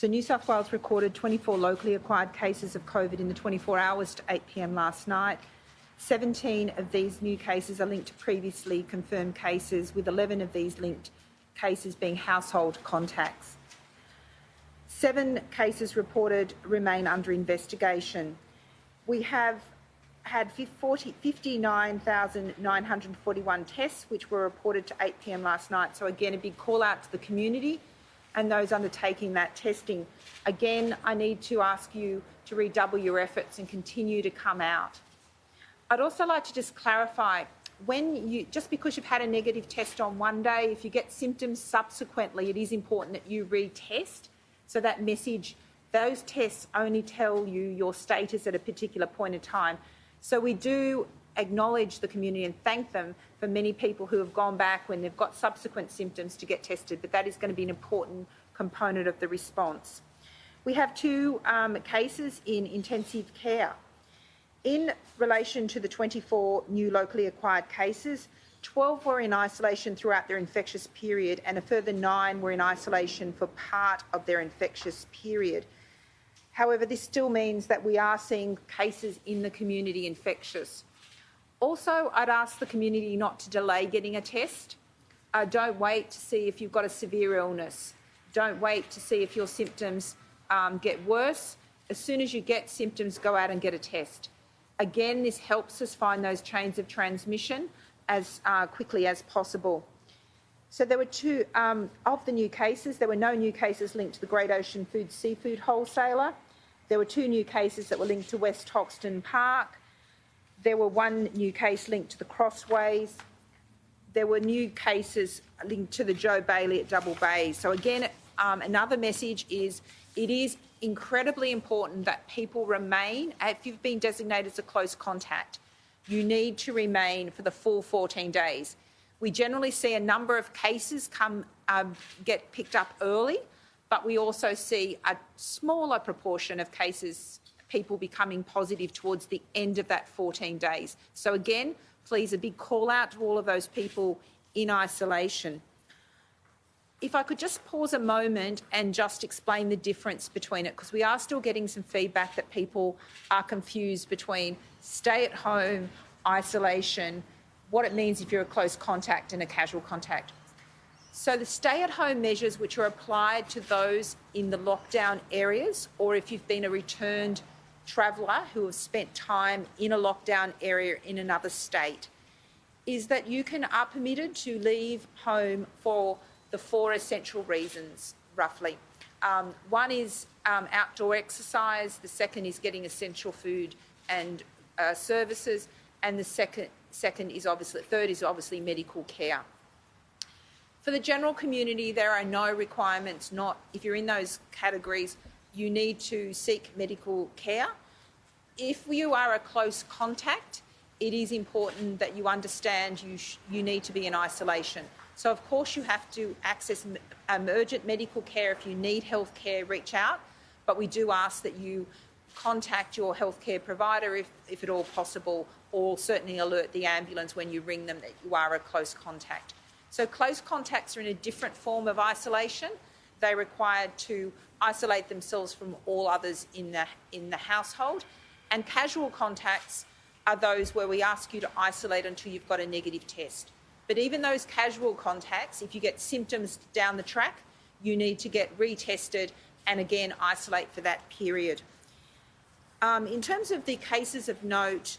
So New South Wales recorded 24 locally acquired cases of COVID in the 24 hours to 8 p.m. last night. 17 of these new cases are linked to previously confirmed cases, with 11 of these linked cases being household contacts. 7 cases reported remain under investigation. We have had 59,941 tests, which were reported to 8 p.m. last night. So again, a big call out to the community and those undertaking that testing. Again, I need to ask you to redouble your efforts and continue to come out. I'd also like to just clarify, just because you've had a negative test on one day, if you get symptoms subsequently, it is important that you retest. So that message, those tests only tell you your status at a particular point in time. So we do acknowledge the community and thank them for many people who have gone back when they've got subsequent symptoms to get tested, but that is going to be an important component of the response. We have 2 cases in intensive care. In relation to the 24 new locally acquired cases, 12 were in isolation throughout their infectious period and a further 9 were in isolation for part of their infectious period. However, this still means that we are seeing cases in the community infectious. Also, I'd ask the community not to delay getting a test. Don't wait to see if you've got a severe illness. Don't wait to see if your symptoms get worse. As soon as you get symptoms, go out and get a test. Again, this helps us find those chains of transmission as quickly as possible. So there were 2 of the new cases. There were no new cases linked to the Great Ocean Foods seafood wholesaler. There were 2 new cases that were linked to West Hoxton Park. There were 1 new case linked to the Crossways. There were new cases linked to the Joe Bailey at Double Bay. So again, another message is it is incredibly important that people remain, if you've been designated as a close contact, you need to remain for the full 14 days. We generally see a number of cases get picked up early, but we also see a smaller proportion of cases, people becoming positive towards the end of that 14 days. So again, please, a big call out to all of those people in isolation. If I could just pause a moment and just explain the difference between it, because we are still getting some feedback that people are confused between stay at home, isolation, what it means if you're a close contact and a casual contact. So the stay-at-home measures which are applied to those in the lockdown areas, or if you've been a returned traveller who have spent time in a lockdown area in another state, is that you are permitted to leave home for the 4 essential reasons, roughly. One is outdoor exercise, the second is getting essential food and services, and the third is obviously medical care. For the general community, there are no requirements. If you're in those categories, you need to seek medical care. If you are a close contact, it is important that you understand you need to be in isolation. So, of course, you have to access urgent medical care. If you need health care, reach out. But we do ask that you contact your healthcare provider if at all possible, or certainly alert the ambulance when you ring them that you are a close contact. So close contacts are in a different form of isolation. They're required to isolate themselves from all others in the household. And casual contacts are those where we ask you to isolate until you've got a negative test. But even those casual contacts, if you get symptoms down the track, you need to get retested and again isolate for that period. In terms of the cases of note,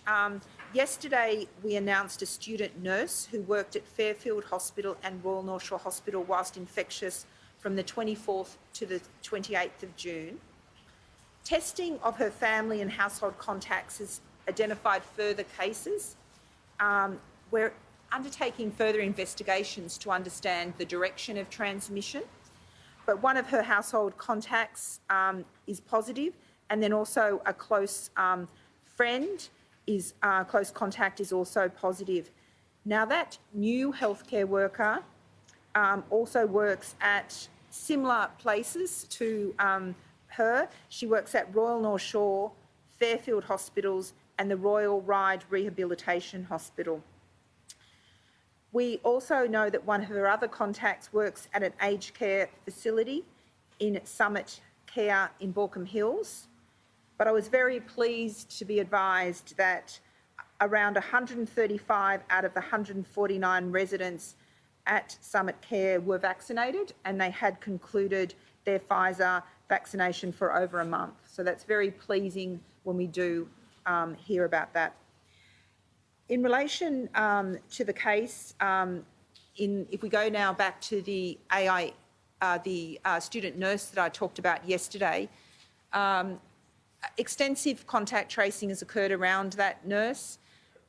yesterday we announced a student nurse who worked at Fairfield Hospital and Royal North Shore Hospital whilst infectious from the 24th to the 28th of June. Testing of her family and household contacts has identified further cases. We're undertaking further investigations to understand the direction of transmission, but one of her household contacts is positive, and then also a close close contact is also positive. Now, that new healthcare worker also works at similar places to her. She works at Royal North Shore, Fairfield Hospitals and the Royal Ryde Rehabilitation Hospital. We also know that one of her other contacts works at an aged care facility in Summit, Care in Baulkham Hills, but I was very pleased to be advised that around 135 out of the 149 residents at Summit Care were vaccinated, and they had concluded their Pfizer vaccination for over a month. So that's very pleasing when we do hear about that. In relation to the case, if we go now back to the student nurse that I talked about yesterday, extensive contact tracing has occurred around that nurse,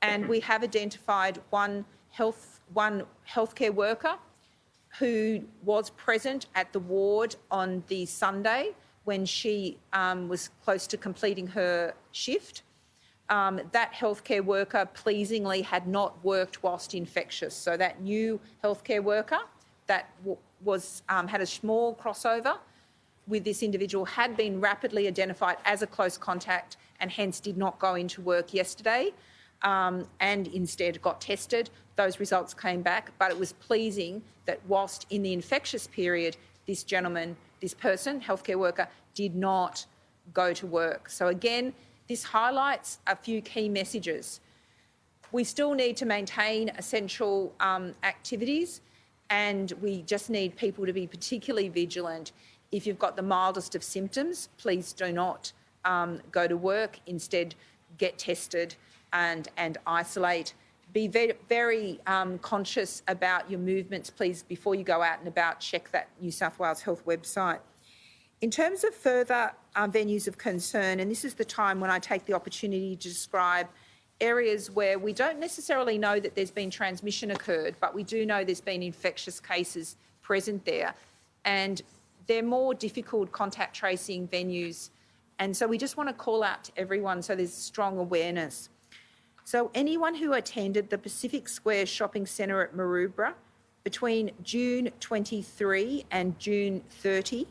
and we have identified one healthcare worker who was present at the ward on the Sunday when she was close to completing her shift. That healthcare worker pleasingly had not worked whilst infectious. So that new healthcare worker that had a small crossover with this individual had been rapidly identified as a close contact and hence did not go into work yesterday and instead got tested. Those results came back, but it was pleasing that whilst in the infectious period, this gentleman, this person, healthcare worker, did not go to work. So again, this highlights a few key messages. We still need to maintain essential activities, and we just need people to be particularly vigilant. If you've got the mildest of symptoms, please do not go to work. Instead, get tested and isolate. Be very, very conscious about your movements, please, before you go out and about. Check that New South Wales Health website. In terms of further venues of concern, and this is the time when I take the opportunity to describe areas where we don't necessarily know that there's been transmission occurred, but we do know there's been infectious cases present there. And they're more difficult contact tracing venues. And so we just want to call out to everyone so there's strong awareness. So anyone who attended the Pacific Square Shopping Centre at Maroubra between June 23 and June 30,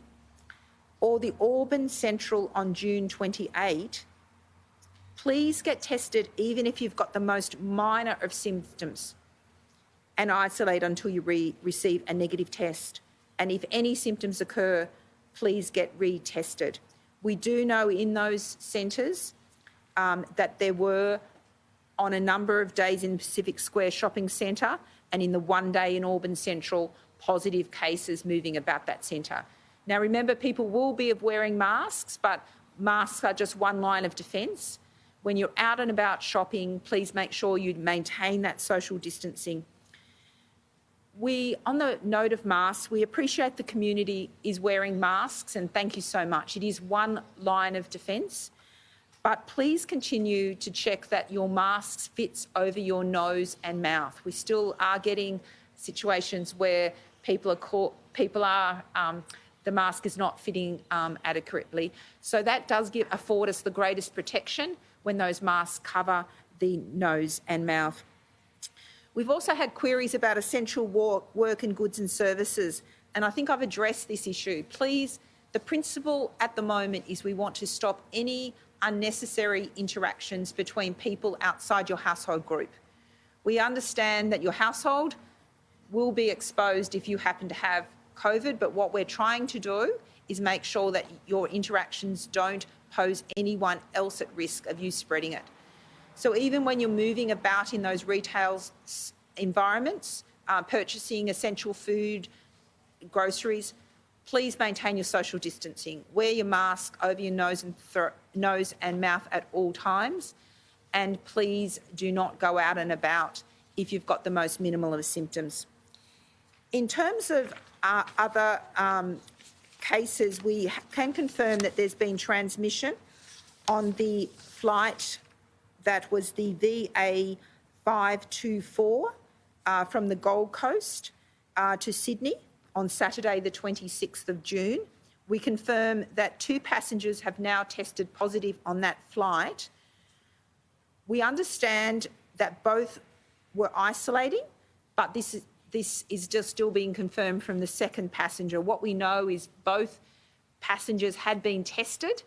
or the Auburn Central on June 28, please get tested even if you've got the most minor of symptoms and isolate until you receive a negative test. And if any symptoms occur, please get retested. We do know in those centres that there were, on a number of days in Pacific Square Shopping Centre and in the one day in Auburn Central, positive cases moving about that centre. Now, remember, people will be wearing masks, but masks are just one line of defence. When you're out and about shopping, please make sure you maintain that social distancing. On the note of masks, we appreciate the community is wearing masks, and thank you so much. It is one line of defence, but please continue to check that your mask fits over your nose and mouth. We still are getting situations where the mask is not fitting adequately. So that does afford us the greatest protection when those masks cover the nose and mouth. We've also had queries about essential work and goods and services, and I think I've addressed this issue. Please, the principle at the moment is we want to stop any unnecessary interactions between people outside your household group. We understand that your household will be exposed if you happen to have COVID, but what we're trying to do is make sure that your interactions don't pose anyone else at risk of you spreading it. So even when you're moving about in those retail environments, purchasing essential food, groceries, please maintain your social distancing. Wear your mask over your nose and mouth at all times, and please do not go out and about if you've got the most minimal of symptoms. In terms of other cases, we can confirm that there's been transmission on the flight that was the VA524 from the Gold Coast to Sydney on Saturday the 26th of June. We confirm that 2 passengers have now tested positive on that flight. We understand that both were isolating, but this is just still being confirmed from the second passenger. What we know is both passengers had been tested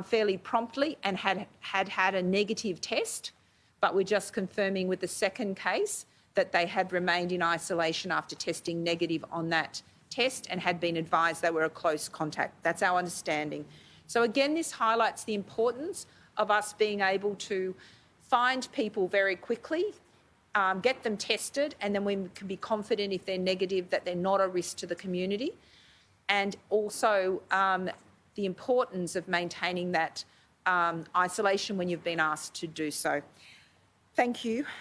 fairly promptly and had a negative test, but we're just confirming with the second case that they had remained in isolation after testing negative on that test and had been advised they were a close contact. That's our understanding. So again, this highlights the importance of us being able to find people very quickly, get them tested, and then we can be confident if they're negative that they're not a risk to the community. And also the importance of maintaining that isolation when you've been asked to do so. Thank you.